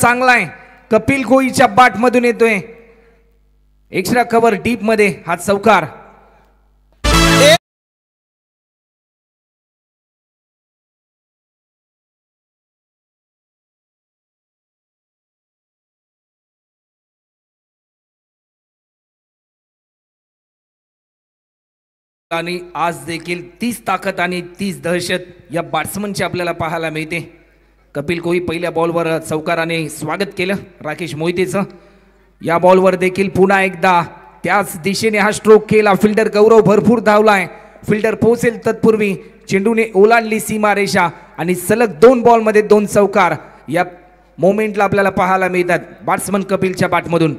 चांगला आहे. कपिल कोळीच्या बाट मधून येतोय. एक्स्ट्रा कव्हर डीप मध्ये हा चौकार. आणि आज देखील तीच ताकद आणि तीच दहशत या बॅट्समनची आपल्याला पाहायला मिळते. कपिल कोळी पहिल्या बॉलवर चौकाराने स्वागत केलं राकेश मोहितेचं. या बॉलवर देखील पुन्हा एकदा त्याच दिशेने हा स्ट्रोक केला. फिल्डर गौरव भरपूर धावलाय. फिल्डर पोहोचेल तत्पूर्वी चेंडूने ओलांडली सीमारेषा आणि सलग 2 बॉलमध्ये 2 चौकार या मोमेंटला आपल्याला पाहायला मिळतात बॅट्समन कपिलच्या बॅटमधून.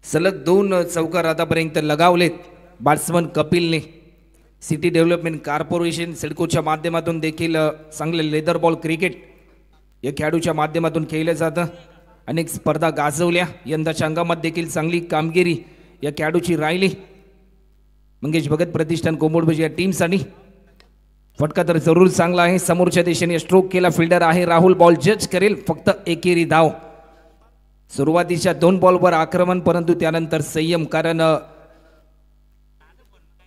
सलग 2 चौकार आतापर्यंत लगावलेत बॅट्समन कपिलने. सिटी डेव्हलपमेंट कॉर्पोरेशन सिडकोच्या माध्यमातून देखील चांगले लेदर बॉल क्रिकेट या खेळाडूच्या माध्यमातून खेळलं जातं. अनेक स्पर्धा गाजवल्या. यंदाच्या अंगामध्ये देखील चांगली कामगिरी या खेळाडूची राहिली. मंगेश भगत प्रतिष्ठान कोंबडभुज या टीमसाठी फटका तर जरूर चांगला आहे. समोरच्या दिशेने स्ट्रोक केला. फिल्डर आहे राहुल. बॉल जज करेल. फक्त एकेरी धाव. सुरुवातीच्या 2 बॉलवर आक्रमण परंतु त्यानंतर संयम, कारण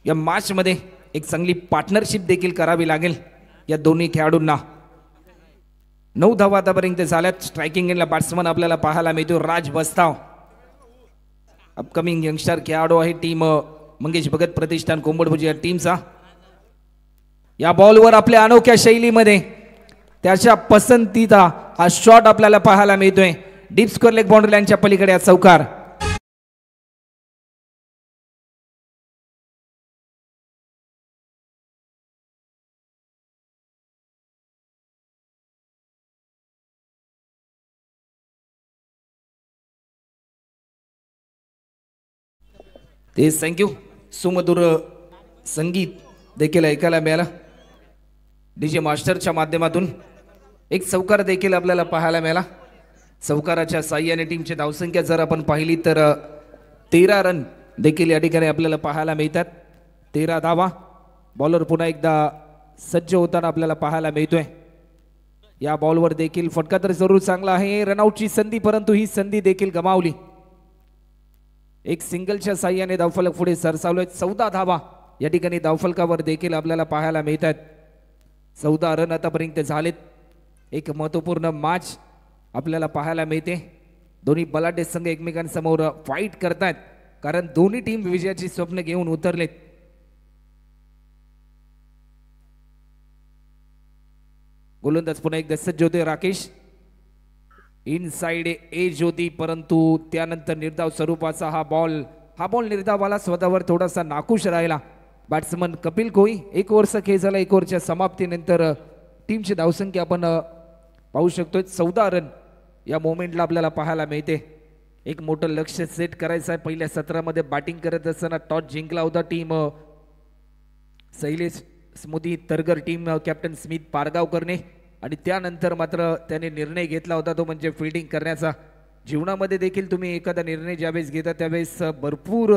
या मॅच मध्ये एक चांगली पार्टनरशिप देखील करावी लागेल या दोन्ही खेळाडूंना. 9 धावा आतापर्यंत झाल्यात. स्ट्रायकिंग एंडला बॅट्समन आपल्याला पाहायला मिळतो राज बस्ताव. अपकमिंग यंगस्टर खेळाडू आहे टीम मंगेश भगत प्रतिष्ठान कोंबडभुज या टीमचा. या बॉलवर आपल्या अनोख्या शैलीमध्ये त्याच्या पसंतीचा हा शॉट आपल्याला पाहायला मिळतोय. डीप स्कोअर लेग बाउंड्री लाईनच्या पलीकडे चौकार. ते थँक्यू. सुमधुर संगीत देखील ऐकायला मिळालं डीजे मास्टरच्या माध्यमातून. एक चौकार देखील आपल्याला पाहायला मिळाला. चौकाराच्या साह्याने टीमची धावसंख्या जर आपण पाहिली तर 13 रन देखील या ठिकाणी आपल्याला पाहायला मिळतात. 13 धावा. बॉलर पुन्हा एकदा सज्ज होताना आपल्याला पाहायला मिळतोय. या बॉलवर देखील फटका तर जरूर चांगला आहे. रनआउटची संधी परंतु ही संधी देखील गमावली. एक सिंगलच्या साह्याने धावफलक पुढे सरसावलोय. 14 धावा या ठिकाणी धावफलकावर देखील आपल्याला पाहायला मिळतात. 14 रन आतापर्यंत झालेत. एक महत्त्वपूर्ण मॅच आपल्याला पाहायला मिळते. दोन्ही बलाढ्य संघ एकमेकांसमोर फाईट करतात कारण दोन्ही टीम विजयाची स्वप्न घेऊन उतरलेत. गोलंदाज पुन्हा एकदा सज्ज होते राकेश. इनसाइड एज होती परंतु त्यानंतर निर्धाव स्वरूपाचा हा बॉल निर्धावाला स्वतःवर थोडासा नाखुश राहिला बॅट्समन कपिल कोळी. 1 ओव्हरचा खेळ झाला. 1 ओव्हरच्या समाप्तीनंतर टीमची धावसंख्या आपण पाहू शकतोय 14 रन या मोमेंटला आपल्याला पाहायला मिळते. एक मोठं लक्ष सेट करायचं आहे. पहिल्या सत्रामध्ये बॅटिंग करत असताना टॉस जिंकला होता टीम शैलेश स्मृती तरगर टीम कॅप्टन स्मित पारगावकरने आणि त्यानंतर मात्र त्याने निर्णय घेतला होता तो म्हणजे फिल्डिंग करण्याचा. जीवनामध्ये देखील तुम्ही एखादा निर्णय ज्यावेळेस घेता त्यावेळेस भरपूर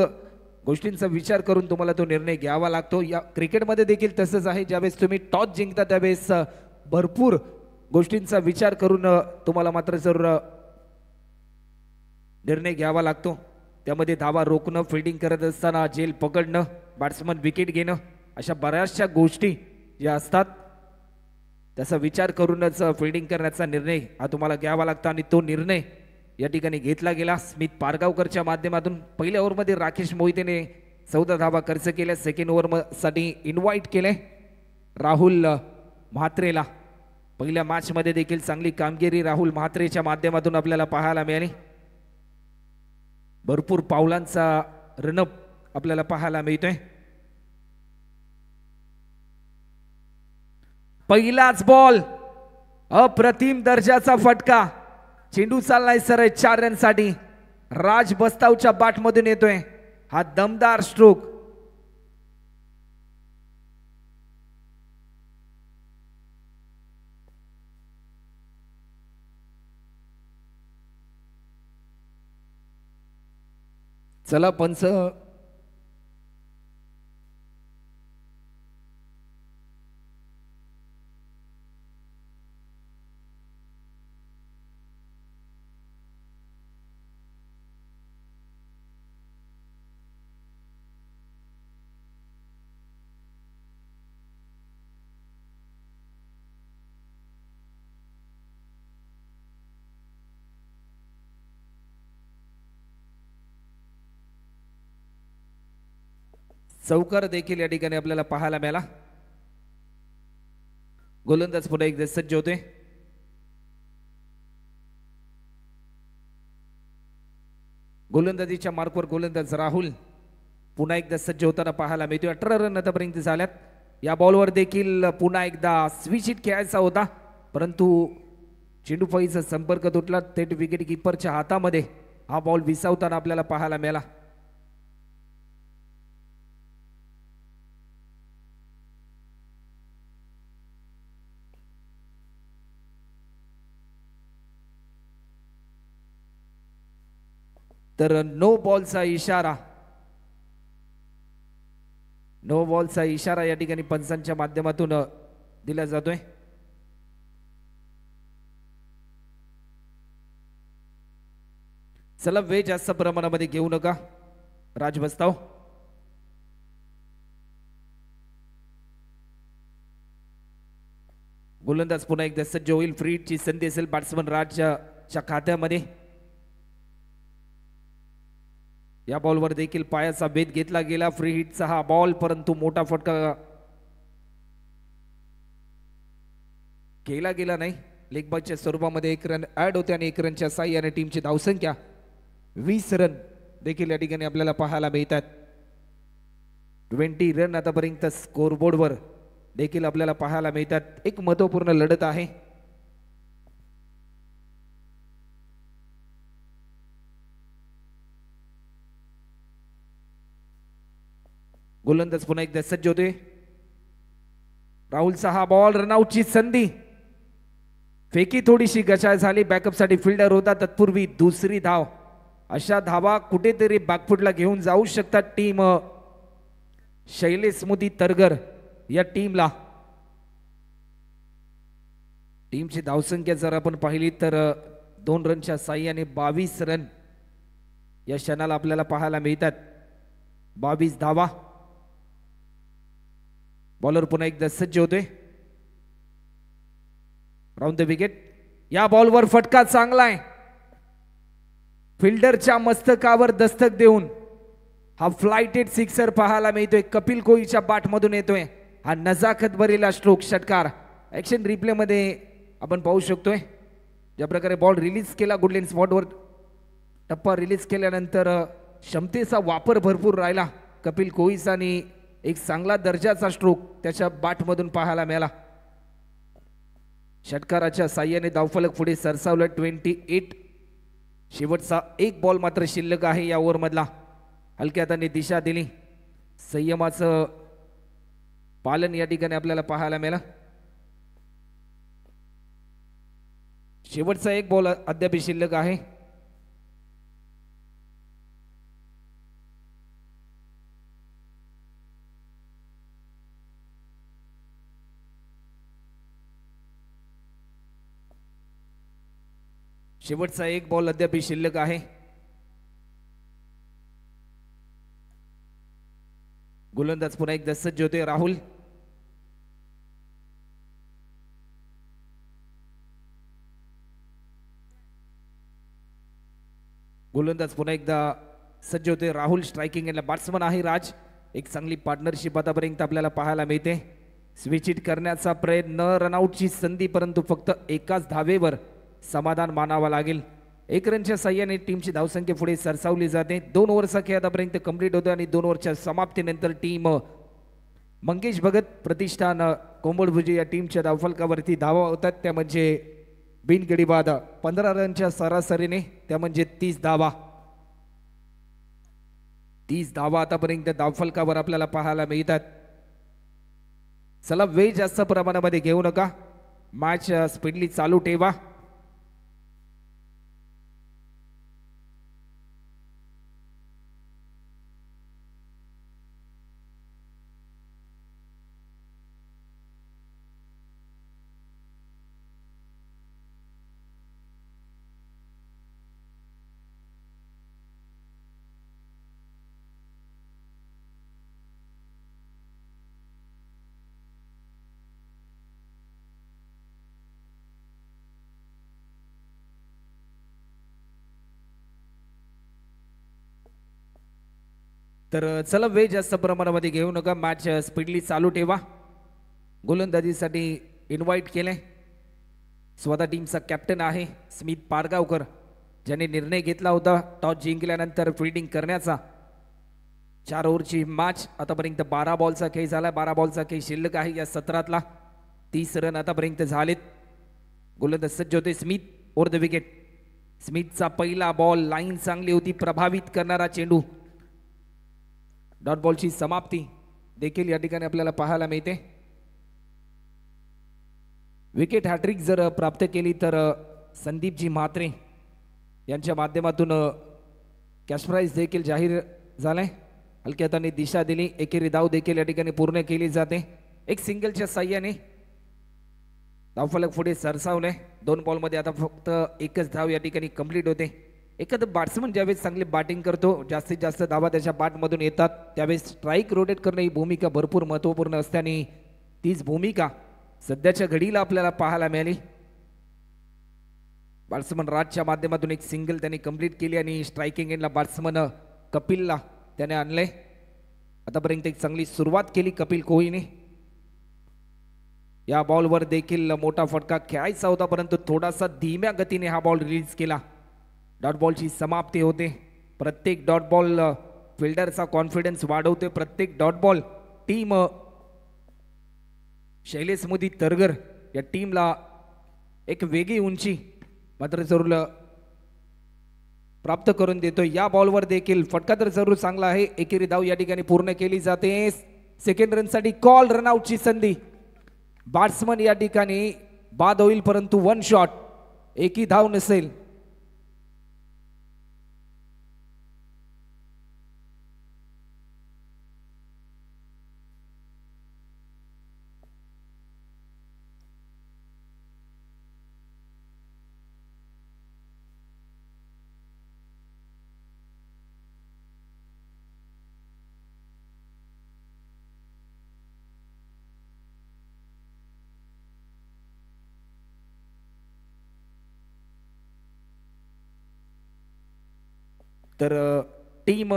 गोष्टींचा विचार करून तुम्हाला तो निर्णय घ्यावा लागतो. या क्रिकेटमध्ये देखील तसंच आहे. ज्यावेळेस तुम्ही टॉस जिंकता त्यावेळेस भरपूर गोष्टींचा विचार करून तुम्हाला मात्र जर निर्णय घ्यावा लागतो. त्यामध्ये धावा रोखणं, फिल्डिंग करत असताना झेल पकडणं, बॅट्समन विकेट घेणं, अशा बऱ्याचशा गोष्टी ज्या असतात त्याचा विचार करूनच फिल्डिंग करण्याचा निर्णय हा तुम्हाला घ्यावा लागतो आणि तो निर्णय या ठिकाणी घेतला गेला स्मित पारगावकरच्या माध्यमातून. पहिल्या ओव्हरमध्ये राकेश मोहितेने 14 धावा खर्च केल्या. सेकंड ओव्हरसाठी इन्व्हाइट केले राहुल म्हात्रेला. पहिल्या मॅचमध्ये देखील चांगली कामगिरी राहुल म्हात्रेच्या माध्यमातून आपल्याला पाहायला मिळाली. भरपूर पावलांचा रनअप आपल्याला पाहायला मिळतोय. पहिलाच बॉल अप्रतिम दर्जाचा फटका. चेंडू चाललाय सरळ 4 रनसाठी. राज बस्तावच्या बॅटमधून येतोय हा दमदार स्ट्रोक. चला पंच चौकार देखील या ठिकाणी आपल्याला पाहायला मिळाला. गोलंदाज पुन्हा एकदा सज्ज होते. गोलंदाजीच्या मार्कवर गोलंदाज राहुल पुन्हा एकदा सज्ज होताना पाहायला मिळतोय. 18 रन आतापर्यंत झाल्यात. या बॉलवर देखील पुन्हा एकदा स्विच हिट खेळायचा होता, परंतु चेंडूफळीचा संपर्क तुटला. थेट विकेट किपरच्या हातामध्ये हा बॉल विसावताना आपल्याला पाहायला मिळाला. तर नो बॉलचा इशारा, नो बॉलचा इशारा या ठिकाणी पंचांच्या माध्यमातून दिला जातोय. चला वेळ जास्त प्रमाणामध्ये घेऊ नका. राज बस्ताव गोलंदाज पुन्हा एकदा सज्ज होईल. फ्री हिटची संधी असेल बॅट्समन राजच्या खात्यामध्ये. या बॉलवर देखील पायाचा भेद घेतला गेला. फ्री हिटचा हा बॉल, परंतु मोठा फटका केला गेला नाही. लेग बॉलच्या स्वरूपामध्ये 1 रन ऍड होते आणि 1 रनच्या साह्याने टीमची धावसंख्या 20 रन देखील या ठिकाणी आपल्याला पाहायला मिळतात. 20 रन आतापर्यंत स्कोरबोर्डवर देखील आपल्याला पाहायला मिळतात. एक महत्वपूर्ण लढत आहे. गोलंदाज पुन्हा एकदा सज्ज होते. राहुलचा हा बॉल, रनआउटची संधी. फेकी थोडीशी गचाळ झाली. बॅकअपसाठी फिल्डर होता. तत्पूर्वी दुसरी धाव. अशा धावा कुठेतरी बॅकफुटला घेऊन जाऊ शकतात टीम शैलेश मोदी तरगर या टीमला. टीमची धावसंख्या जर आपण पाहिली तर 2 रनच्या साह्याने 22 रन या क्षणाला आपल्याला पाहायला मिळतात. 22 धावा. बॉलर पुन्हा एकदा सज्ज होते. Round the wicket. या बॉलवर फटका चांगला आहे. फिल्डरच्या मस्तकावर दस्तक देऊन हा फ्लाइटेड सिक्सर पाहायला मिळतोय. कपिल कोहलीच्या बॅटमधून येतोय हा नजाकत भरलेला स्ट्रोक षटकार. ऍक्शन रिप्ले मध्ये आपण पाहू शकतोय ज्या प्रकारे बॉल रिलीज केला. गुडलेन स्पॉटवर टप्पा रिलीज केल्यानंतर क्षमतेचा वापर भरपूर राहिला कपिल कोहलीचा आणि एक चांगला दर्जाचा स्ट्रोक त्याच्या बॅटमधून पाहायला मिळाला. षटकाराच्या साह्याने धावफलक पुढे सरसावलं. 28. शेवटचा 1 बॉल मात्र शिल्लक आहे या ओव्हरमधला. हलक्या हाताने दिशा दिली. संयमाचं पालन या ठिकाणी आपल्याला पाहायला मिळालं. शेवटचा 1 बॉल अद्याप शिल्लक आहे. शेवटचा 1 बॉल अद्याप शिल्लक आहे. गोलंदाज पुन्हा एकदा सज्ज होते. राहुल गोलंदाज पुन्हा एकदा सज्ज होते. राहुल स्ट्रायकिंग एंडला बॅट्समन आहे. राज एक चांगली पार्टनरशिप आतापर्यंत आपल्याला पाहायला मिळते. स्विच हिट करण्याचा प्रयत्न. रनआउटची संधी, परंतु फक्त एकाच धावेवर समाधान मानावा लागेल. 1 रनच्या साह्याने टीमची धावसंख्या पुढे सरसावली जाते. 2 ओव्हरचा खेळ आतापर्यंत कंप्लीट होतो आणि 2 ओव्हरच्या समाप्तीनंतर टीम मंगेश भगत प्रतिष्ठान कोंबडभुजी या टीमच्या धावफलकावरती धावा होतात. त्या म्हणजे बिनगडी बाद 15 रनच्या सरासरीने, त्या म्हणजे 30 धावा. 30 धावा आतापर्यंत धावफलकावर आपल्याला पाहायला मिळतात. चला वेळ जास्त प्रमाणामध्ये घेऊ नका. मॅच स्पीडली चालू ठेवा. तर चला वेळ जास्त प्रमाणामध्ये घेऊ नका, मॅच स्पीडली चालू ठेवा. गोलंदाजीसाठी इन्व्हाइट केले स्वतः टीमचा कॅप्टन आहे स्मित पारगावकर, ज्याने निर्णय घेतला होता टॉस जिंकल्यानंतर फिल्डिंग करण्याचा. 4 ओव्हरची मॅच आतापर्यंत 12 बॉलचा खेळ झाला. 12 बॉलचा खेळ शिल्लक आहे या सत्रातला. 30 रन आतापर्यंत झालेत. गोलंदाज सज्ज होते स्मिथ ओव्हर द विकेट. स्मिथचा पहिला बॉल लाईन चांगली होती, प्रभावित करणारा चेंडू. डॉट बॉलची समाप्ती देखील या ठिकाणी आपल्याला पाहायला मिळते. विकेट हॅट्रिक जर प्राप्त केली तर संदीपजी म्हात्रे यांच्या माध्यमातून कॅश प्राइज देखील जाहीर झालाय. हलक्या हाताने दिशा दिली, एकेरी धाव देखील या ठिकाणी पूर्ण केली जाते. एक सिंगलच्या साह्याने धावफलक पुढे सरसावले. 2 बॉलमध्ये आता फक्त एकच धाव या ठिकाणी कंप्लीट होते. एखादं बॅट्समन ज्यावेळेस चांगली बॅटिंग करतो, जास्तीत जास्त धावा त्याच्या बॅटमधून येतात, त्यावेळेस स्ट्राईक रोटेट करणं ही भूमिका भरपूर महत्त्वपूर्ण असते आणि तीच भूमिका सध्याच्या घडीला आपल्याला पाहायला मिळाली. बॅट्समन राजच्या माध्यमातून एक सिंगल त्यांनी कंप्लीट केली आणि स्ट्रायकिंग एंडला बॅट्समन कपिलला त्याने आणले. आतापर्यंत एक चांगली सुरुवात केली कपिल कोहलीने. या बॉलवर देखील मोठा फटका खेळायचा होता, परंतु थोडासा धीम्या गतीने हा बॉल रिलीज केला. डॉट बॉलची समाप्ती होते. प्रत्येक डॉट बॉल फिल्डरचा कॉन्फिडन्स वाढवते. प्रत्येक dot ball team Shailesh Modi तरगर या टीमला एक वेगळी उंची मात्र जरूर प्राप्त करून देतो. या बॉलवर देखील फटका तर जरूर चांगला आहे. एकेरी धाव या ठिकाणी पूर्ण केली जाते. सेकंड रनसाठी कॉल, रनआउटची संधी. बॅट्समन या ठिकाणी बाद होईल, परंतु 1 शॉट, एकही धाव नसेल. तर टीम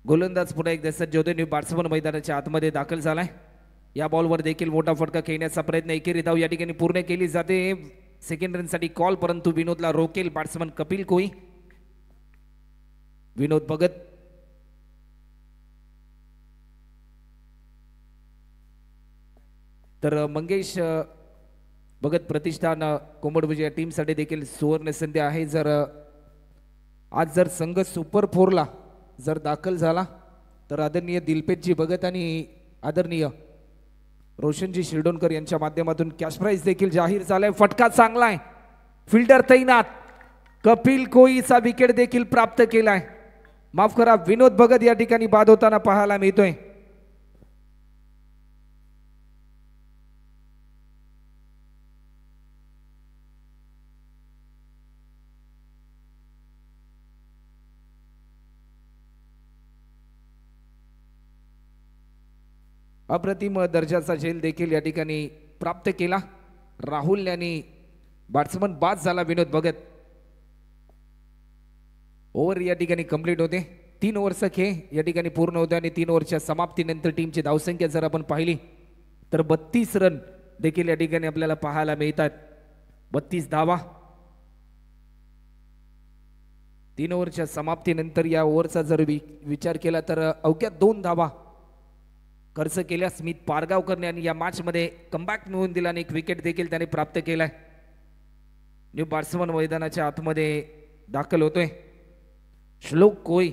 गोलंदाज पुन्हा एकदा सज्ज होते. न्यू बॅट्समन मैदानाच्या आतमध्ये दाखल झालाय. या बॉलवर देखील मोठा फटका खेळण्याचा प्रयत्न, एकेरी धाव या ठिकाणी पूर्ण केली जाते. सेकंड रनसाठी कॉल, परंतु विनोदला रोकेल बॅट्समन कपिल कोहली. विनोद भगत तर मंगेश भगत प्रतिष्ठान कोंबडभुज या टीमसाठी देखील सुवर्ण संधी आहे. आज जर संघ सुपर 4ला जर दाखल झाला तर आदरणीय दिलपेशजी भगत आणि आदरणीय रोशनजी शिरडोणकर यांच्या माध्यमातून कॅश प्राइज देखील जाहीर झालाय. फटका चांगला आहे, फिल्डर तैनात. कपिल कोहलीचा विकेट देखील प्राप्त केलाय. माफ करा, विनोद भगत या ठिकाणी बाद होताना पाहायला मिळतोय. अप्रतिम दर्जाचा झेल देखील या ठिकाणी प्राप्त केला. राहुल यांनी बॅट्समन बाद झाला विनोद भगत. ओव्हर या ठिकाणी कंप्लीट होते. 3 ओव्हरचा खेळ या ठिकाणी पूर्ण होते आणि 3 ओव्हरच्या समाप्तीनंतर टीमची धावसंख्या जर आपण पाहिली तर 32 रन देखील या ठिकाणी आपल्याला पाहायला मिळतात. 32 धावा. 3 ओव्हरच्या समाप्तीनंतर या ओव्हरचा जर विचार केला तर अवघ्या 2 धावा खर्च केल्या स्मित पारगावकरने आणि या मॅच मध्ये कमबॅक मिळवून दिला आणि एक विकेट देखील त्याने प्राप्त केलाय. न्यू बॅट्समन मैदानाच्या आतमध्ये दाखल होतोय श्लोक कोई.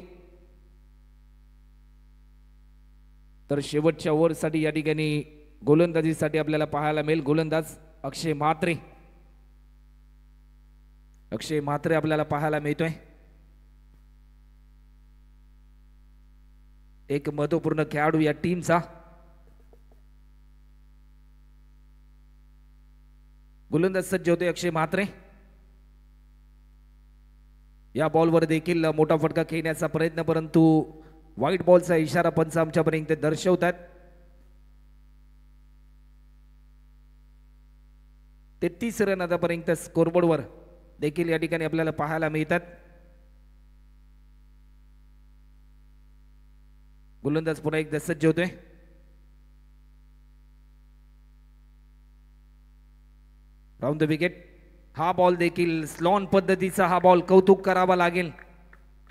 तर शेवटच्या ओव्हरसाठी या ठिकाणी गोलंदाजीसाठी आपल्याला पाहायला मिळेल गोलंदाज अक्षय म्हात्रे. अक्षय म्हात्रे आपल्याला पाहायला मिळतोय. एक महत्वपूर्ण खेळाडू या टीमचा. गोलंदाज सज्ज होते अक्षय म्हात्रे. या बॉलवर देखील मोठा फटका खेळण्याचा प्रयत्न, परंतु व्हाईट बॉलचा इशारा पंच आमच्यापर्यंत दर्शवतात. 33 रन आतापर्यंत स्कोरबोर्डवर देखील या ठिकाणी आपल्याला पाहायला मिळतात. गोलंदाज पुन्हा एकदा सज्ज होतोय. Round the wicket. हा बॉल देखील स्लॉन पद्धतीचा हा बॉल कौतुक करावा लागेल.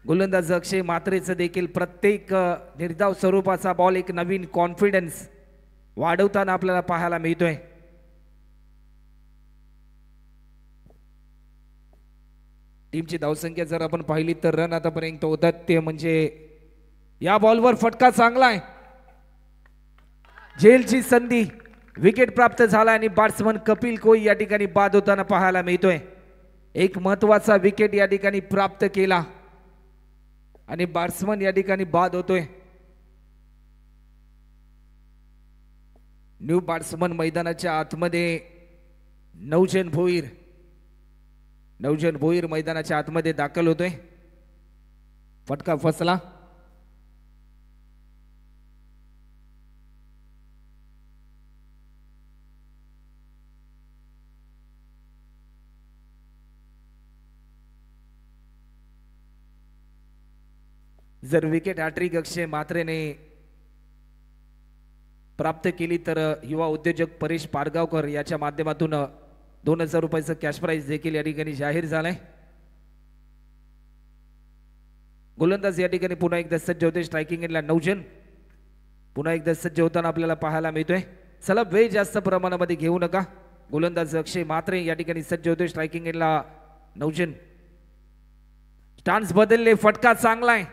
गोलंदाज अक्षय म्हात्रेचं देखील प्रत्येक निर्धाव स्वरूपाचा बॉल एक नवीन कॉन्फिडन्स वाढवताना आपल्याला पाहायला मिळतोय. टीमची धावसंख्या जर आपण पाहिली तर रन आतापर्यंत होतात ते म्हणजे या बॉलवर फटका चांगला आहे. झेलची संधी, विकेट प्राप्त झाला आणि बॅट्समन कपिल कोई या ठिकाणी बाद होताना पाहायला मिळतोय. एक महत्वाचा विकेट या ठिकाणी प्राप्त केला आणि बॅट्समन या ठिकाणी बाद होतोय. न्यू बॅट्समन मैदानाच्या आतमध्ये नवजन भोईर मैदानाच्या आतमध्ये दाखल होतोय. फटका फसला. जर विकेट हॅट्रिक अक्षय म्हात्रेने प्राप्त केली तर युवा उद्योजक परेश पारगावकर याच्या माध्यमातून 2000 रुपयाचं कॅश प्राइज देखील या ठिकाणी जाहीर झालंय. गोलंदाज या ठिकाणी पुन्हा एकदा सज्ज होते. स्ट्रायकिंग एंडला नवजन पुन्हा एकदा सज्ज होताना आपल्याला पाहायला मिळतोय. चला वेळ जास्त प्रमाणामध्ये घेऊ नका. गोलंदाज अक्षय म्हात्रे या ठिकाणी सज्ज होते. स्ट्रायकिंग एंडला नवजन. स्टान्स बदलले. फटका चांगला आहे.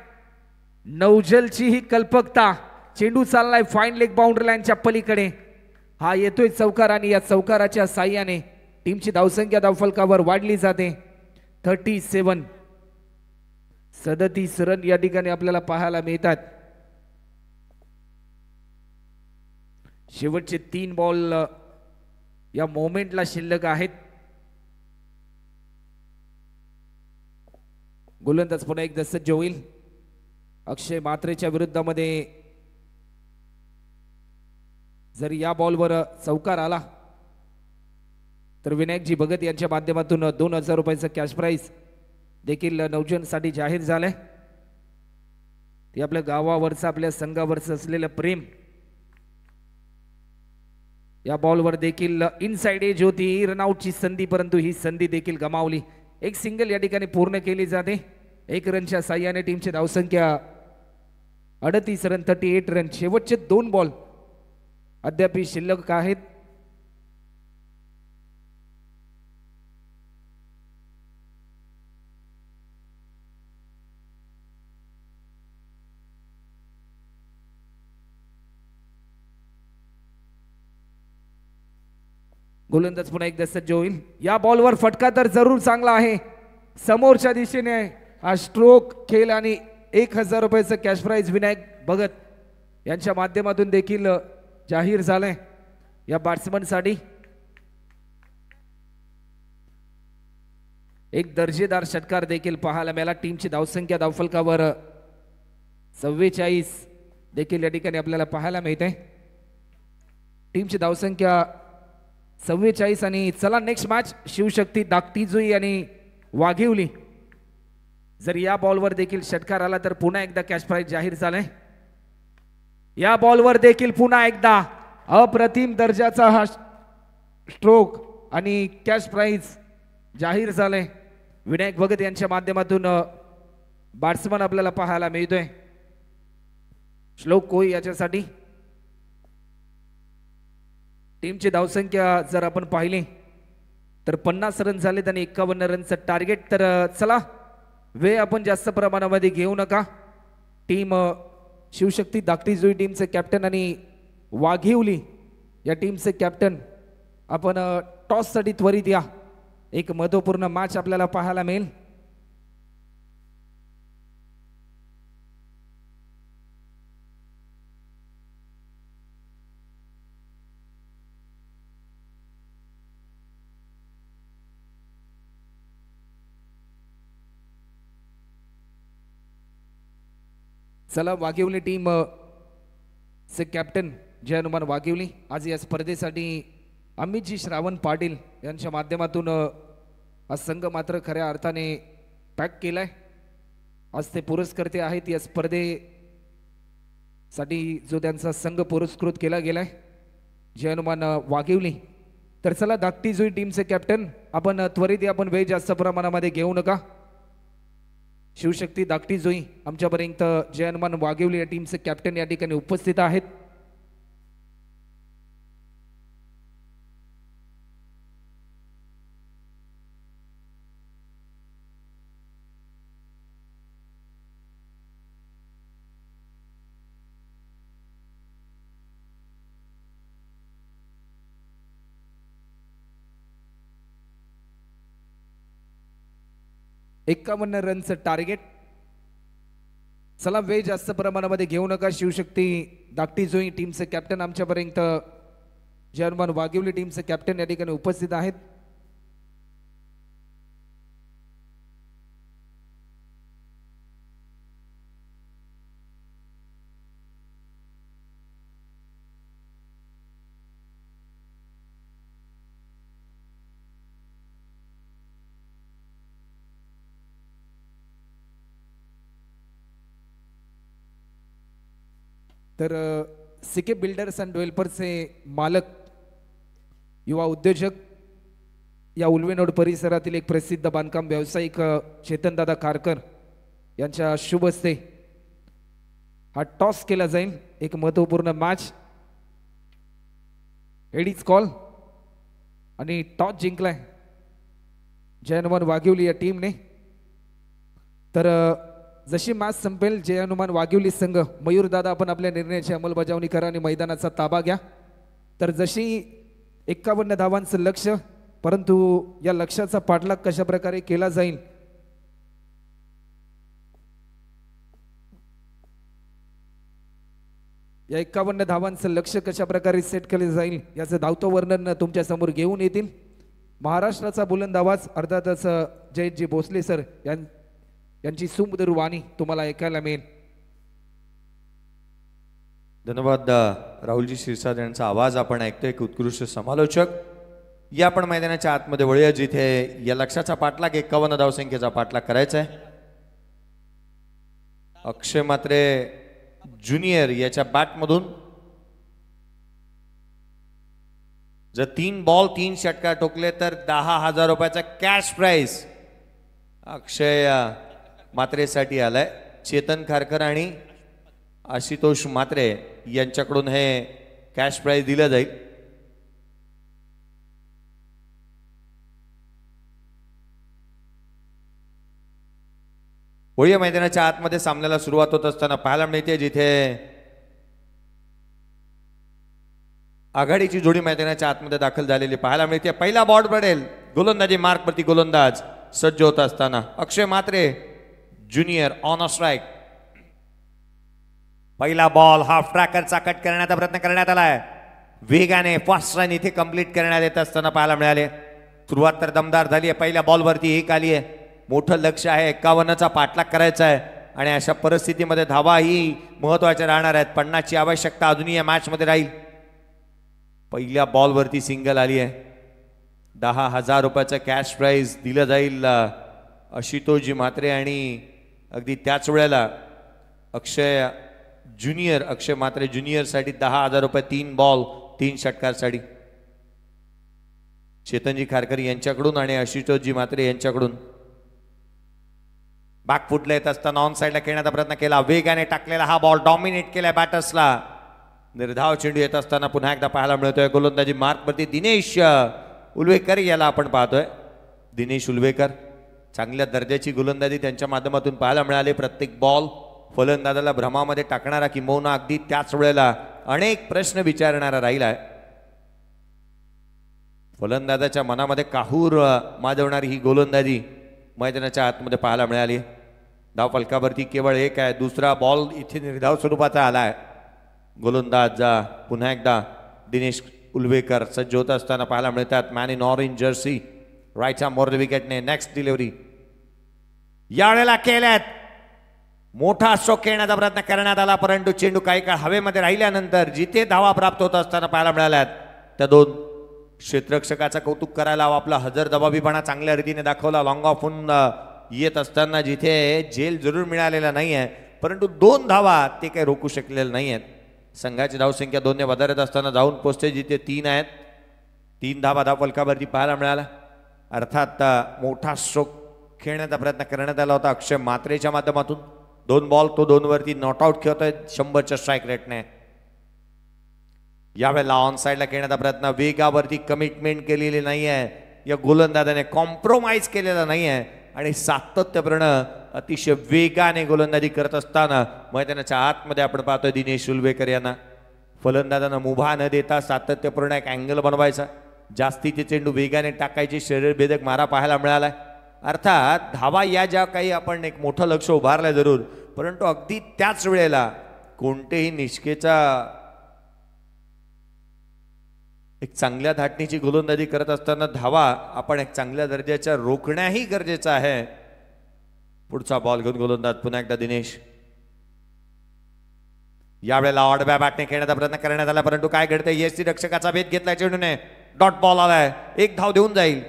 नवजलची ही कल्पकता. चेंडू चाललाय फाईन लेग बाउंड्री लाईनच्या पलीकडे. हा येतोय चौकार आणि या चौकाराच्या साह्याने टीमची धावसंख्या धावफलकावर वाढली जाते. 37 रन या ठिकाणी आपल्याला पाहायला मिळतात. शेवटचे 3 बॉल या मोमेंटला शिल्लक आहेत. गोलंदाज पुन्हा एकदा सज्ज होईल. अक्षय म्हात्रेच्या विरुद्धामध्ये जर या बॉलवर चौकार आला तर विनायकजी भगत यांच्या माध्यमातून 2000 रुपयाचं कॅश प्राइज देखील नवजनसाठी जाहीर झालंय. ते आपल्या गावावरचं आपल्या संघावरचं असलेलं प्रेम. या बॉलवर देखील इनसाइड एज होती रनआउटची संधी, परंतु ही संधी देखील गमावली. एक सिंगल या ठिकाणी पूर्ण केली जाते. 1 रनच्या साह्याने टीमची धावसंख्या 38 रन 38 रन. शेवटचे 2 बॉल अद्याप शिल्लक आहेत. गोलंदाज पुन्हा एकदा सज्ज होईल. या बॉलवर फटका तर जरूर चांगला आहे. समोरच्या दिशेने हा स्ट्रोक खेळ आणि 1000 रुपयाचं कॅश प्राइज विनायक भगत यांच्या माध्यमातून देखील जाहीर झालंय या बॅट्समन साठी. एक दर्जेदार षटकार देखील पाहायला मिळाला. टीमची धावसंख्या धावफलकावर 44 देखील या ठिकाणी आपल्याला पाहायला मिळते. टीमची धावसंख्या 44 आणि चला नेक्स्ट मॅच शिवशक्ती दाकटीजुई आणि वाघिवली. जर या बॉलवर देखील षटकार आला तर पुन्हा एकदा कॅश प्राइज जाहीर झालाय. या बॉलवर देखील पुन्हा एकदा अप्रतिम दर्जाचा हा स्ट्रोक आणि कॅश प्राइज जाहीर झालाय. विनायक भगत यांच्या माध्यमातून बॅट्समन आपल्याला पाहायला मिळतोय. श्लोक कोई याच्यासाठी. टीमची धावसंख्या जर आपण पाहिली तर 50 रन झालेत आणि 51 रनचं टार्गेट. तर चला वेळ आपण जास्त प्रमाणामध्ये घेऊ नका. टीम शिवशक्ती दाकटीजुई टीमचे कॅप्टन आणि वाघिवली या टीमचे कॅप्टन आपण टॉससाठी त्वरित या. एक महत्त्वपूर्ण मॅच आपल्याला पाहायला मिळेल. चला वाघिवली टीम चे कॅप्टन जय हनुमान वाघिवली आज या स्पर्धेसाठी अमितजी श्रावण पाटील यांच्या माध्यमातून हा संघ मात्र खऱ्या अर्थाने पॅक केलाय। आज ते पुरस्कर्ते आहेत या स्पर्धेसाठी जो त्यांचा संघ पुरस्कृत केला गेलाय जय हनुमान वाघिवली। तर चला धाकटी जुई टीमचे कॅप्टन आपण त्वरित आपण वेळ जास्त प्रमाणामध्ये घेऊ नका। शिवशक्ती धाकटी जुई आमच्यापर्यंत जय हनुमान वाघिवली या टीमचे कॅप्टन या ठिकाणी उपस्थित आहेत। एकावन्न रनचं टार्गेट। चला वेळ जास्त प्रमाणामध्ये घेऊ नका। शिवशक्ती धाकटी जोई टीमचे कॅप्टन आमच्यापर्यंत जय हनुमान वाघिवली टीमचे कॅप्टन या ठिकाणी उपस्थित आहेत। तर सिके बिल्डर्स अँड डेव्हलपर्सचे मालक युवा उद्योजक या उल्वेनोड परिसरातील एक प्रसिद्ध बांधकाम व्यावसायिक चेतनदादा खारकर यांच्या शुभ हस्ते हा टॉस केला जाईल। एक महत्त्वपूर्ण मॅच एडीज कॉल आणि टॉस जिंकलाय जय हनुमान वाघिवली या टीमने। तर जशी मॅच संपेल जय हनुमान वाघिवली संघ मयूर दादा आपण आपल्या निर्णयाची अंमलबजावणी करा आणि मैदानाचा ताबा घ्या। तर जशी 51 धावांचं लक्ष्य, परंतु या लक्ष्याचा पाठलाग कशा प्रकारे केला जाईल या 51 धावांचं लक्ष्य कशा प्रकारे सेट केले जाईल याचं धावतो वर्णन तुमच्या समोर घेऊन येतील महाराष्ट्राचा बुलंद आवाज अर्थातच जयजी भोसले सर यांची सुमधुर वाणी तुम्हाला ऐकायला मिळेल। धन्यवाद राहुलजी शिरसाट यांचा आवाज आपण ऐकतोय। एक उत्कृष्ट समालोचक। या आपण मैदानाच्या आतमध्ये वळूया जिथे या लक्ष्याचा पाठलाग 51 धावसंख्येचा पाठलाग करायचा आहे। अक्षय मात्रे ज्युनियर याच्या बॅटमधून जर 3 बॉल 3 षटकार ठोकले तर 10,000 रुपयाचा कॅश प्राइज अक्षय मात्रेसाठी आलाय। चेतन खारकर आणि आशुतोष मात्रे यांच्याकडून हे कॅश प्राइज दिलं जाईल। होळी मैदानाच्या आतमध्ये सामन्याला सुरुवात होत असताना पाहायला मिळते जिथे आघाडीची जोडी मैदानाच्या आतमध्ये दाखल झालेली पाहायला मिळते। पहिला बॉल पडेल गोलंदाजी मार्क प्रति गोलंदाज सज्ज होत असताना अक्षय मात्रे ज्युनियर ऑन अ स्ट्राइक। पहिला बॉल हाफ ट्रॅकरचा कट करण्याचा प्रयत्न करण्यात आलाय। वेगाने फास्ट रन इथे कंप्लीट करण्यात येत असताना पाहायला मिळाले। सुरुवात तर दमदार झाली आहे। पहिल्या बॉलवरती एक आली आहे। मोठं लक्ष आहे 51चा पाठलाग करायचा आहे आणि अशा परिस्थितीमध्ये धावा ही महत्त्वाच्या राहणार आहेत। 50ची आवश्यकता अजूनही या मॅच मध्ये राहील। पहिल्या बॉलवरती सिंगल आली आहे। 10,000 रुपयाचं कॅश प्राइज दिलं जाईल आशुतोषजी म्हात्रे आणि अगदी त्याच वेळेला अक्षय मात्रे ज्युनियर साठी 10,000 रुपये 3 बॉल 3 षटकारसाठी चेतनजी खारकर यांच्याकडून आणि आशुतोषजी म्हात्रे यांच्याकडून। बॅकफुटला येत असताना ऑन साइडला खेळण्याचा प्रयत्न केला। वेगाने टाकलेला हा बॉल डॉमिनेट केलाय बॅटर्सला। निर्धाव चेंडू येत असताना पुन्हा एकदा पाहायला मिळतोय गोलंदाजी मार्कवरती दिनेश उल्वेकर याला आपण पाहतोय। दिनेश उल्वेकर चांगल्या दर्जाची गोलंदाजी त्यांच्या माध्यमातून पाहायला मिळाली। प्रत्येक बॉल फलंदाजाला भ्रमामध्ये टाकणारा किंबहुना अगदी त्याच वेळेला अनेक प्रश्न विचारणारा राहिलाय। फलंदाजाच्या मनामध्ये काहूर माजवणारी ही गोलंदाजी मैदानाच्या आतमध्ये पाहायला मिळाली। धाव फलकावरती केवळ एक आहे। दुसरा बॉल इथे निर्धाव स्वरूपाचा आलाय। गोलंदाज पुन्हा एकदा दिनेश उल्वेकर सज्ज होत असताना पाहायला मिळतात। Man in orange jersey right arm वर विकेटने नेक्स्ट डिलिव्हरी यावेळेला केल्यात। मोठा स्ट्रोक खेळण्याचा प्रयत्न करण्यात आला परंतु चेंडू काही काळ हवेमध्ये राहिल्यानंतर जिथे धावा प्राप्त होत असताना पाहायला मिळाल्यात त्या 2 क्षेत्ररक्षकाचा कौतुक करायला हवं. आपला हजर दबाबीपणा चांगल्या रीतीने दाखवला. लॉंग ऑफहून येत असताना जिथे झेल जरूर मिळालेला नाही आहे, परंतु 2 धावा ते काही रोखू शकलेले नाही आहेत. संघाची धावसंख्या 2 ने वधारत असताना जाऊन पोहोचते जिथे 3 आहेत. 3 धावा धावफलकावरती पाहायला मिळाला. अर्थात मोठा स्ट्रोक खेळण्याचा प्रयत्न करण्यात आला होता अक्षय म्हात्रेच्या माध्यमातून. 2 बॉल तो 2 वरती नॉट आउट खेळतोय 100च्या स्ट्राईक रेटने. यावेळेला ऑन साईडला खेळण्याचा प्रयत्न, वेगावरती कमिटमेंट केलेली नाही आहे या गोलंदाजाने, कॉम्प्रोमाइज केलेला नाही आहे आणि सातत्यपूर्ण अतिशय वेगाने गोलंदाजी करत असताना मैदानाच्या आतमध्ये आपण पाहतोय दिनेश उलवेकर यांना. फलंदाजांना मुभा न देता सातत्यपूर्ण एक अँगल बनवायचा, जास्तीचे चेंडू वेगाने टाकायचे, शरीरभेदक मारा पाहायला मिळालाय. अर्थात धावा या ज्या काही आपण एक मोठं लक्ष उभारलंय जरूर, परंतु अगदी त्याच वेळेला कोणतेही निष्केचा एक चांगल्या धाटणीची गोलंदाजी करत असताना धावा आपण एक चांगल्या दर्जाच्या रोखण्याही गरजेचं आहे. पुढचा बॉल घेऊन गोलंदाज पुन्हा एकदा दिनेश. यावेळेला ऑडब्या बॅटने खेळण्याचा प्रयत्न करण्यात आला, परंतु काय घडतंय, यष्टी रक्षकाचा भेद घेतला चेंडूने. डॉट बॉल आलाय, 1 धाव देऊन जाईल.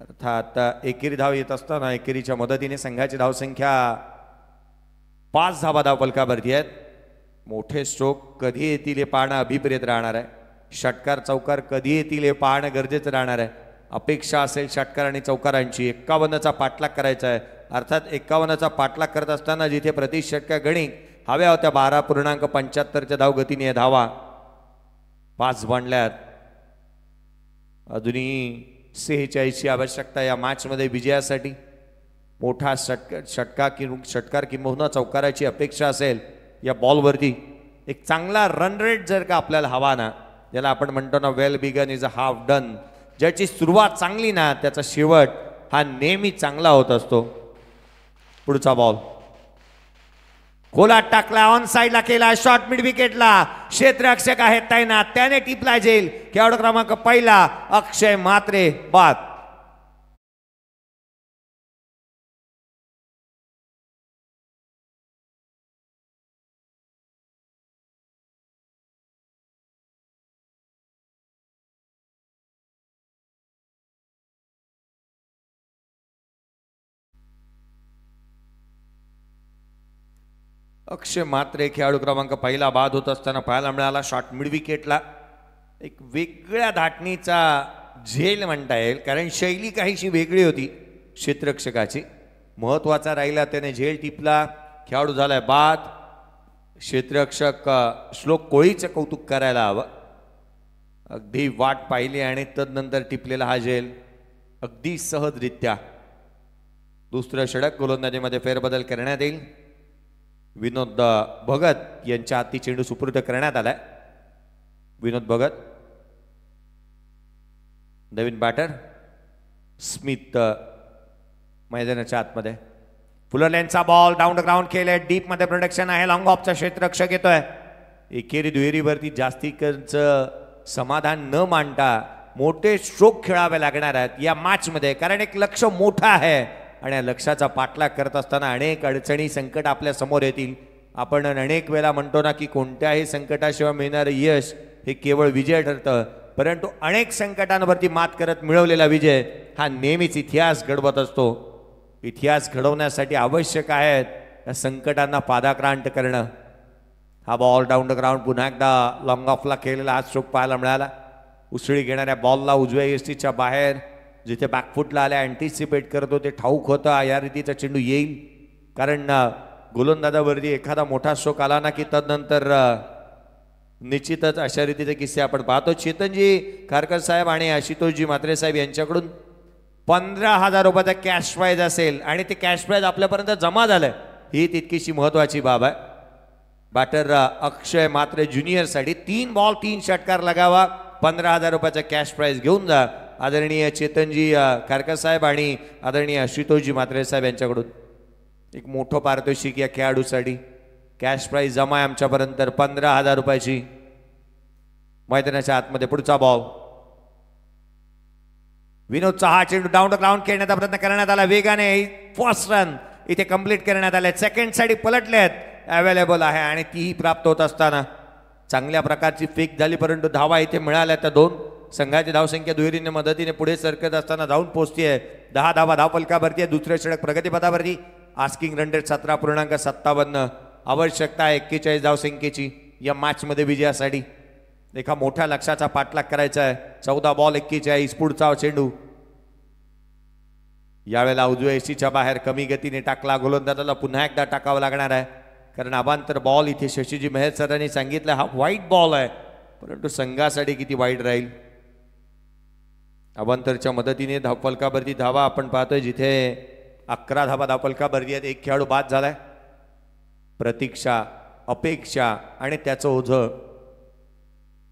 अर्थात एकेरी धाव येत असताना एकेरीच्या मदतीने संघाची धावसंख्या 5 धावा धावफलकावरती आहेत. मोठे स्ट्रोक कधी येतील हे पाहणं अभिप्रेत राहणार आहे. षटकार चौकार कधी येतील हे पाहणं गरजेचं राहणार आहे. अपेक्षा असेल षटकार आणि चौकारांची. 51चा पाठलाग करायचा आहे. अर्थात 51चा पाठलाग करत असताना जिथे प्रति षटकार गणित हव्या होत्या 12.75च्या धावगतीने धावा 5 बनल्यात. अजूनही 46ची आवश्यकता या मॅचमध्ये विजयासाठी. मोठा षटकार किंवा चौकाराची अपेक्षा असेल या बॉलवरती. एक चांगला रन रेट जर का आपल्याला हवा ना, ज्याला आपण म्हणतो ना well begun is a half done, ज्याची सुरुवात चांगली ना त्याचा शेवट हा नेहमी चांगला होत असतो. पुढचा बॉल खोलात टाकला, ऑन साईडला केला, शॉर्ट मिड विकेटला. क्षेत्ररक्षक आहेत तैनात, त्याने टिपला झेल. खेळाडू क्रमांक 1 अक्षय म्हात्रे बाद. अक्षय म्हात्रे खेळाडू क्रमांक 1 बाद होत असताना पाहायला मिळाला. शॉर्ट मिड विकेटला एक वेगळ्या धाटणीचा झेल म्हणता येईल, कारण शैली काहीशी वेगळी होती क्षेत्ररक्षकाची. महत्वाचा राहिला, त्याने झेल टिपला, खेळाडू झालाय बाद. क्षेत्ररक्षक श्लोक कोळीचं कौतुक करायला हवं. अगदी वाट पाहिली आणि तदनंतर टिपलेला हा झेल अगदी सहजरित्या. दुसरं षटक गोलंदाजीमध्ये फेरबदल करण्यात येईल. विनोद भगत यांच्या हाती चेंडू सुपूर्द करण्यात आलाय. विनोद भगत नवीन बॅटर. स्मिथ मैदानाच्या आतमध्ये. फुलरलेनचा बॉल डाऊन द ग्राउंड केलाय. डीप मध्ये प्रोडक्शन आहे. लॉंग ऑफचा क्षेत्ररक्षक येतोय. एकेरी दुहेरीवरती जास्तीच समाधान न मांडता मोठे स्ट्रोक खेळावे लागणार आहेत या मॅच मध्ये, कारण एक लक्ष मोठं आहे आणि या लक्षाचा पाठलाग करत असताना अनेक अडचणी संकट आपल्या समोर येतील. आपण अनेक वेळा म्हणतो ना की कोणत्याही संकटाशिवाय मिळणारं यश हे केवळ विजय ठरतं, परंतु अनेक संकटांवरती मात करत मिळवलेला विजय हा नेहमीच इतिहास घडवत असतो. इतिहास घडवण्यासाठी आवश्यक आहेत या संकटांना पादाक्रांत करणं. हा बॉल डाऊन द ग्राउंड पुन्हा एकदा लॉंग ऑफला केलेला हा स्ट्रोक पाहायला मिळाला. उसळी घेणाऱ्या बॉलला उजव्या यष्टीच्या बाहेर जिथे बॅकफुटला आल्या अँटिसिपेट करत होते, ठाऊक होता या रीतीचा चेंडू येईल, कारण गोलंदाजावरती एखादा मोठा स्ट्रोक आला ना की तदनंतर निश्चितच अशा रीतीचे किस्से आपण पाहतो. चेतनजी खारकर साहेब आणि आशुतोषजी म्हात्रे साहेब यांच्याकडून 15,000 रुपयाचा कॅश प्राईज असेल आणि ते कॅश प्राईज आपल्यापर्यंत जमा झालंय, ही तितकीशी महत्वाची बाब आहे. बॅटर अक्षय म्हात्रे ज्युनियरसाठी 3 बॉल 3 षटकार लगावा, 15,000 रुपयाचा कॅश प्राईज घेऊन जा. आदरणीय चेतनजी खारकर साहेब आणि आदरणीय आशुतोषजी म्हात्रे साहेब यांच्याकडून एक मोठं पारितोषिक या खेळाडूसाठी. कॅश प्राईज जमा आहे आमच्यापर्यंत 15,000 रुपयाची. मैदानाच्या आतमध्ये पुढचा बॉल. विनोदचा हा चेंडू डाऊन द ग्राउंड खेळण्याचा प्रयत्न करण्यात आला वेगाने. फर्स्ट रन इथे कंप्लीट करण्यात आले. सेकंड साठी पलटलेत, अवेलेबल आहे आणि तीही प्राप्त होत असताना चांगल्या प्रकारची फेक झाली, परंतु धावा इथे मिळाल्या त्या 2. संघाची धावसंख्या दुहेरीने मदतीने पुढे सरकत असताना जाऊन पोहोचतीये. 10 धावा धावफलकावरती आहे. दुसऱ्या षटक प्रगतीपथावरती. Asking run rate 17.57. आवश्यकता आहे 41 धावसंख्येची या मॅच मध्ये विजयासाठी. एका मोठ्या लक्ष्याचा पाठलाग करायचा आहे. 14 बॉल 41. पुढचा चेंडू यावेळेला उजव्या एसीच्या बाहेर कमी गतीने टाकला. गोलंदाजाला पुन्हा एकदा टाकावं लागणार आहे, कारण अबांतर बॉल इथे शशीजी मेहर सरांनी सांगितलं हा वाईट बॉल आहे, परंतु संघासाठी किती वाईट राहील. अबांतरच्या मदतीने धावफलकावरती धावा आपण पाहतोय, जिथे 11 धावा धावफलकावरती आहेत. एक खेळाडू बाद झालाय. प्रतीक्षा, अपेक्षा आणि त्याचं ओझं.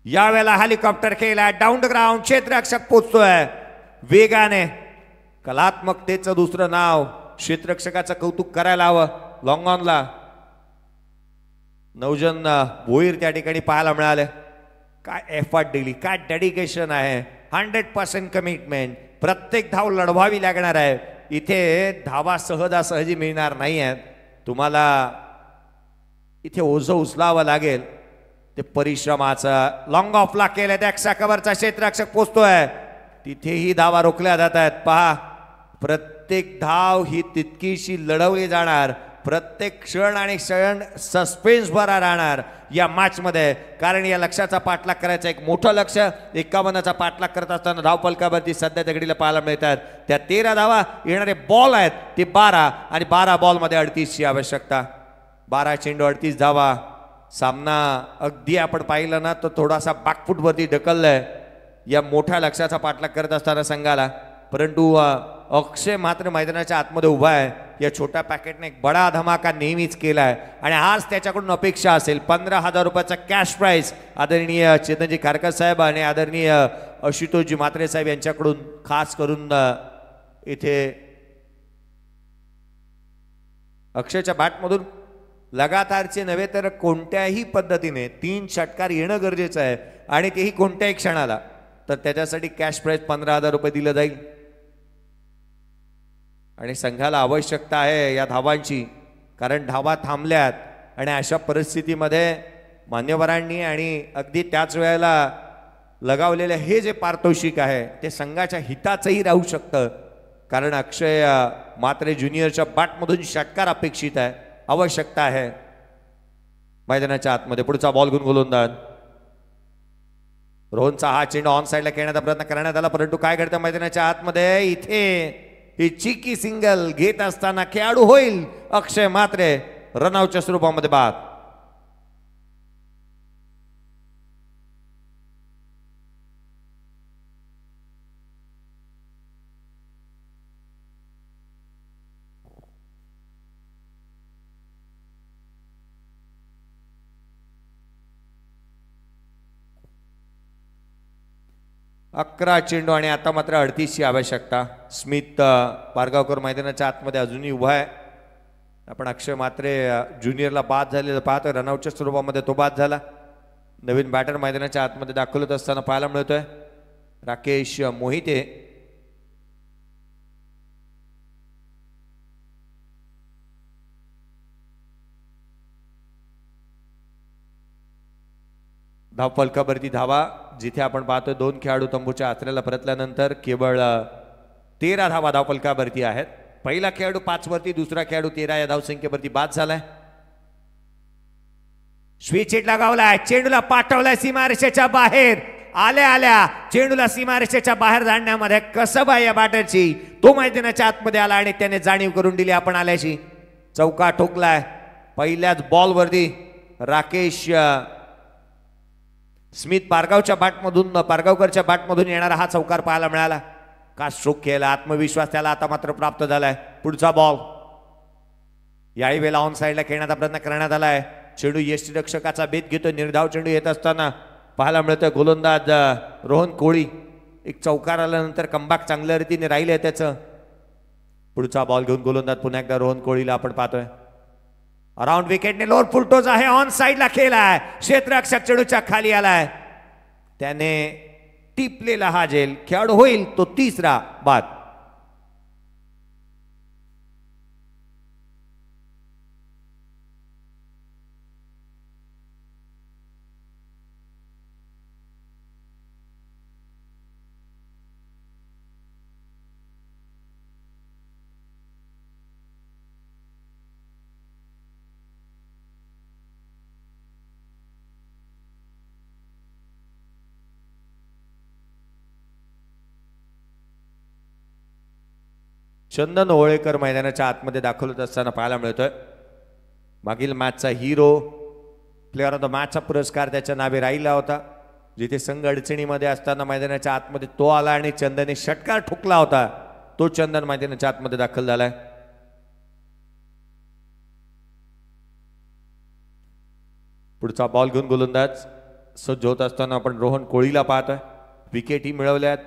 यावेळेला हेलिकॉप्टर खेळला. Down the ground. क्षेत्ररक्षक पोचतोय वेगाने. कलात्मकतेचं दुसरं नाव. क्षेत्ररक्षकाचं कौतुक करायला हवं. लॉंग ऑनला 9 जण भोईर त्या ठिकाणी पाहायला मिळाले. काय एफर्ट दिली, काय डेडिकेशन आहे. 100% कमिटमेंट. प्रत्येक धाव लढवावी लागणार आहे. इथे धावा सहजासहजी मिळणार नाही आहेत. तुम्हाला इथे ओझं उचलावं लागेल. ते परिश्रमाचं. लॉंग ऑफला केलं त्या क्षकावरचा क्षेत्ररक्षक पोचतोय. तिथेही धावा रोखल्या जात आहेत. पहा, प्रत्येक धाव ही तितकीशी लढवली जाणार. प्रत्येक क्षण आणि क्षण सस्पेन्स भरा राहणार या मॅच मध्ये, कारण या लक्ष्याचा पाठलाग करायचा. एक मोठं लक्ष. 51चा पाठलाग करत असताना धावफलकावरती सध्या दगडीला पाहायला मिळतात. त्या 13 धावा. येणारे बॉल आहेत ते 12 आणि 12 बॉल मध्ये 38 ची आवश्यकता. 12 चेंडू 38 धावा. सामना अगदी आपण पाहिलं ना तर थोडासा बॅकफूट वरती ढकललाय या मोठ्या लक्ष्याचा पाठलाग करत असताना संघाला. परंतु अक्षय मात्र मैदानाच्या आतमध्ये उभा आहे. या छोट्या पॅकेटने एक बडा धमाका नेहमीच केलाय आणि आज त्याच्याकडून अपेक्षा असेल 15,000 रुपयाचा कॅश प्राइज आदरणीय चेतनजी खारकर साहेब आणि आदरणीय आशुतोषजी म्हात्रे साहेब यांच्याकडून खास करून इथे अक्षयच्या बॅटमधून लगातारचे नव्हे तर कोणत्याही पद्धतीने 3 षटकार येणं गरजेचं आहे आणि तेही कोणत्याही क्षणाला. तर त्याच्यासाठी कॅश प्राइज 15,000 रुपये दिलं जाईल आणि संघाला आवश्यकता आहे या धावांची, कारण धावा थांबल्यात आणि अशा परिस्थितीमध्ये मान्यवरांनी आणि अगदी त्याच वेळेला लगावलेले हे जे पारितोषिक आहे ते संघाच्या हिताचंही राहू शकतं, कारण अक्षय म्हात्रे ज्युनियरच्या बॅटमधून षटकार अपेक्षित आहे. आवश्यकता आहे मैदानाच्या आतमध्ये. पुढचा बॉल घेऊन गोलंदाज रोहनचा हा चेंडू ऑन साइडला खेळण्याचा प्रयत्न करण्यात आला, परंतु काय घडतं मैदानाच्या आतमध्ये. इथे ही चिकी सिंगल घेत असताना खेळाडू होईल अक्षय म्हात्रे. रनआउटच्या स्वरूपामध्ये बाद. अकरा चेंडू आणि आता मात्र 38 ची आवश्यकता. स्मिथ पारगावकर मैदानाच्या आतमध्ये अजूनही उभा आहे. आपण अक्षय म्हात्रे ज्युनियरला बाद झालेला पाहतोय. रनआउटच्या स्वरूपामध्ये तो बाद झाला. नवीन बॅटर मैदानाच्या आतमध्ये दाखवत असताना पाहायला मिळतोय राकेश मोहिते. धावफलकावरती धावा जिथे आपण पाहतोय 2 खेळाडू तंबूच्या आचऱ्याला परतल्यानंतर केवळ 13 धावा धावफलकावरती आहेत. पहिला खेळाडू 5 वरती, दुसरा खेळाडू 13 या धावसंख्येवरती बाद झालाय. Switch hit लगावलाय. चेंडूला पाठवलाय सीमारेषेच्या बाहेर. आल्या चेंडूला सीमारेषेच्या बाहेर जाण्यामध्ये कसब आहे या बॅटरची. तो मैदानाच्या आतमध्ये आला आणि त्याने जाणीव करून दिली आपण आल्याची. चौका ठोकलाय पहिल्याच बॉलवरती. राकेश स्मिथ पारगावकरच्या बॅटमधून येणारा हा चौकार पाहायला मिळाला. का स्ट्रोक केला. आत्मविश्वास त्याला आता मात्र प्राप्त झालाय. पुढचा बॉल याही वेळेला ऑन साइडला खेळण्याचा प्रयत्न करण्यात आलाय. चेंडू यष्टीरक्षकाचा भेद घेतोय. निर्धाव चेंडू येत असताना पाहायला मिळतोय गोलंदाज रोहन कोळी. एक चौकार आल्यानंतर कमबॅक चांगल्या रीतीने राहिले त्याचं. पुढचा बॉल घेऊन गोलंदाज पुन्हा एकदा रोहन कोळीला आपण पाहतोय. अराउंड विकेटने लोअर फुलटोज आहे. ऑन साइडला खेळलाय. क्षेत्ररक्षक चेंडूच्या खाली आलाय. त्याने टिपलेला हा झेल. खेळाडू होईल तो 3रा बाद. चंदन ओळेकर मैदानाच्या आतमध्ये दाखल होत असताना पाहायला मिळतोय. मागील मॅचचा हिरो, प्लेअर ऑफ द मॅचचा पुरस्कार त्याच्या नावे राहिला होता. जिथे संघ अडचणीमध्ये असताना मैदानाच्या आतमध्ये तो आला आणि चंदनने षटकार ठोकला होता. तो चंदन मैदानाच्या आतमध्ये दाखल झालाय. पुढचा बॉल घेऊन गोलंदाज सज्ज होत असताना आपण रोहन कोळीला पाहतोय. विकेटही मिळवल्यात,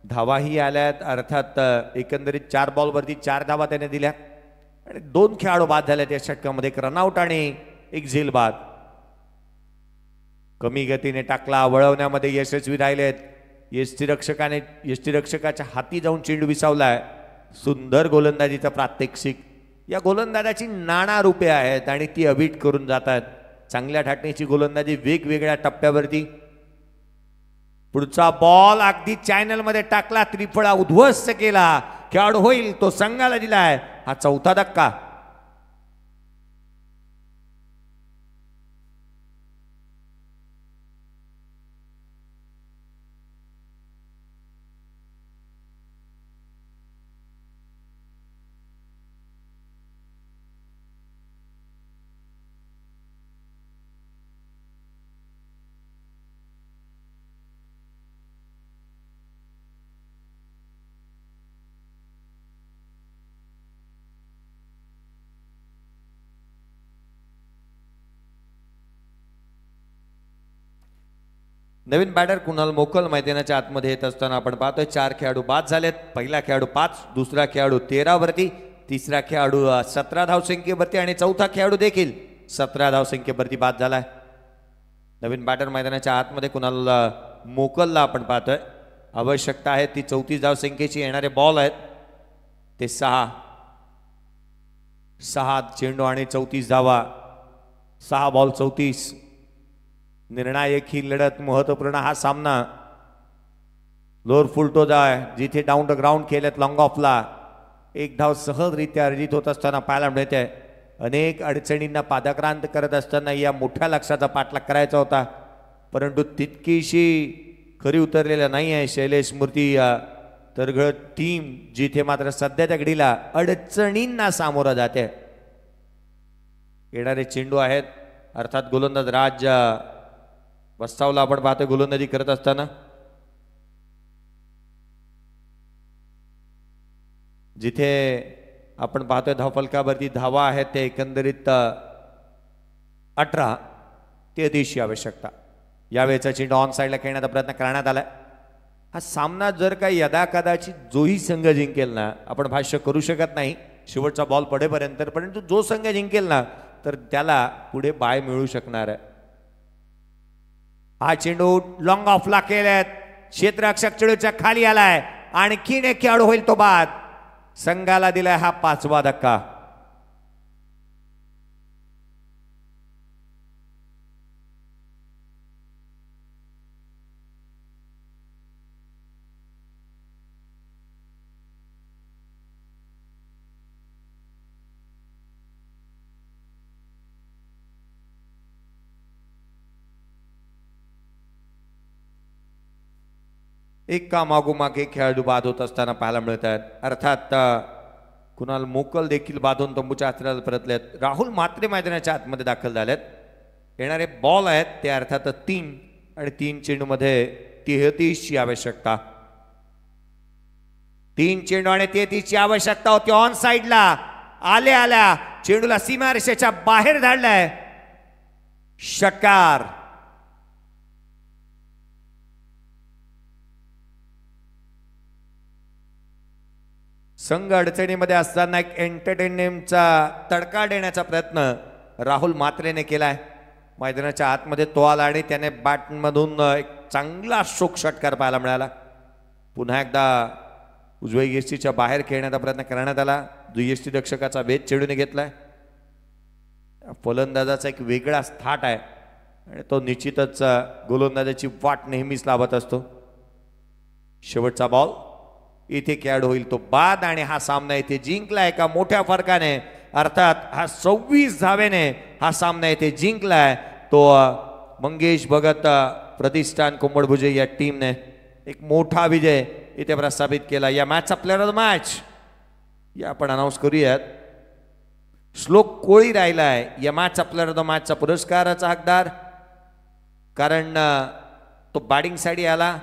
धावाही आल्यात. अर्थात एकंदरीत 4 बॉलवरती 4 धावा त्याने दिल्या आणि 2 खेळाडू बाद झाल्यात या षटकामध्ये. एक रनआउट आणि एक झेल बाद. कमी गतीने टाकला, वळवण्यामध्ये यशस्वी राहिलेत. यष्टीरक्षकाच्या हाती जाऊन चेंडू विसावलाय. सुंदर गोलंदाजीचा प्रात्यक्षिक. या गोलंदाजाची नाना रूपे आहेत आणि ती अबीट करून जातात. चांगल्या ठाटणीची गोलंदाजी वेगवेगळ्या टप्प्यावरती. पुढचा बॉल अगदी चॅनल मध्ये टाकला, त्रिफळा उद्ध्वस्त केला. खेळाडू होईल तो संघाला दिलाय. हा 4था धक्का. नवीन बॅटर कुणाल मोकल मैदानाच्या आतमध्ये येत असताना आपण पाहतोय 4 खेळाडू बाद झालेत. पहिला खेळाडू 5, दुसरा खेळाडू 13 वरती, तिसरा खेळाडू 17 धावसंख्येवरती आणि चौथा खेळाडू देखील 17 धावसंख्येवरती बाद झालाय. नवीन बॅटर मैदानाच्या आतमध्ये कुणाल मोकलला आपण पाहतोय. आवश्यकता आहे ती 34 धावसंख्येची. येणारे बॉल आहेत ते 6 चेंडू आणि 34 धावा. 6 बॉल 34. निर्णायक ही लढत, महत्वपूर्ण हा सामना. लोअर फुलटोज आहे जिथे डाऊन द ग्राउंड केलेत लॉंग ऑफला. 1 धाव सहजरित्या अर्जित होत असताना पाहायला मिळते. अनेक अडचणींना पादाक्रांत करत असताना या मोठ्या लक्ष्याचा पाठलाग करायचा होता, परंतु तितकीशी खरी उतरलेला नाही आहे शैलेश मूर्ती तरघड टीम, जिथे मात्र सध्याच्या घडीला अडचणींना सामोरं जाते. येणारे चेंडू आहेत अर्थात गोलंदाज राज वस्तावला आपण पाहतोय गोलंदाजी करत असताना. जिथे आपण पाहतोय धावफलकावरती धावा आहेत ते एकंदरीत 18. 33ची आवश्यकता. यावेळेचा चेंडू ऑन साईडला खेळण्याचा प्रयत्न करण्यात आलाय. हा सामना जर काही यदाकदाचित जोही संघ जिंकेल ना, आपण भाष्य करू शकत नाही शेवटचा बॉल पडेपर्यंत, परंतु जो संघ जिंकेल ना तर त्याला पुढे बाय मिळू शकणार आहे. हा चेंडू लॉंग ऑफला केल्यात. क्षेत्ररक्षक चेंडूच्या खाली आलाय. आणखीन एक खेळाडू होईल तो बाद. संघाला दिलाय हा 5वा धक्का. एका मागोमाग एक खेळाडू बाद होत असताना पाहायला मिळत आहेत. अर्थात कुणाल मोकल देखील बाधून तंबूच्या आश्रयाला परतलेत. राहुल म्हात्रे मैदानाच्या आतमध्ये दाखल झालेत. येणारे बॉल आहेत ते अर्थात 3 आणि 3 चेंडूमध्ये 33ची आवश्यकता. 3 चेंडू आणि 33ची आवश्यकता होती. ऑन साईडला आल्या चेंडूला सीमारेषेच्या बाहेर धाडलाय. षटकार. संघ अडचणीमध्ये असताना एक एंटरटेनमेंटचा तडका देण्याचा प्रयत्न राहुल म्हात्रेने केलाय. मैदानाच्या आतमध्ये तो आला आणि त्याने बॅटमधून एक चांगला शोक षटकार पाहायला मिळाला. पुन्हा एकदा उजव्या यष्टीच्या बाहेर खेळण्याचा प्रयत्न करण्यात आला. द्वियष्टी रक्षकाचा भेद चेंडूने घेतलाय. फलंदाजाचा एक वेगळाच थाट आहे आणि तो निश्चितच गोलंदाजाची वाट नेहमीच लावत असतो. शेवटचा बॉल. इथे खेळाडू होईल तो बाद आणि हा सामना इथे जिंकला एका मोठ्या फरकाने. अर्थात हा 26 धावेने हा सामना इथे जिंकलाय तो मंगेश भगत प्रतिष्ठान कुंभडभुजे या टीमने. एक मोठा विजय इथे प्रस्थापित केला. या मॅचचा प्लेअर ऑफ द मॅच या आपण अनाऊन्स करूयात. श्लोक कोळी राहिला आहे या मॅचचा प्लेअर ऑफ द मॅचचा पुरस्काराचा हकदार, कारण तो बॅटिंगसाठी आला.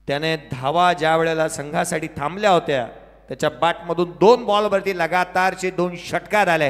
त्याने धावा ज्या वेळेला संघासाठी थांबल्या होत्या त्याच्या बॅटमधून 2 बॉलवरती लगातारचे 2 षटकार आले.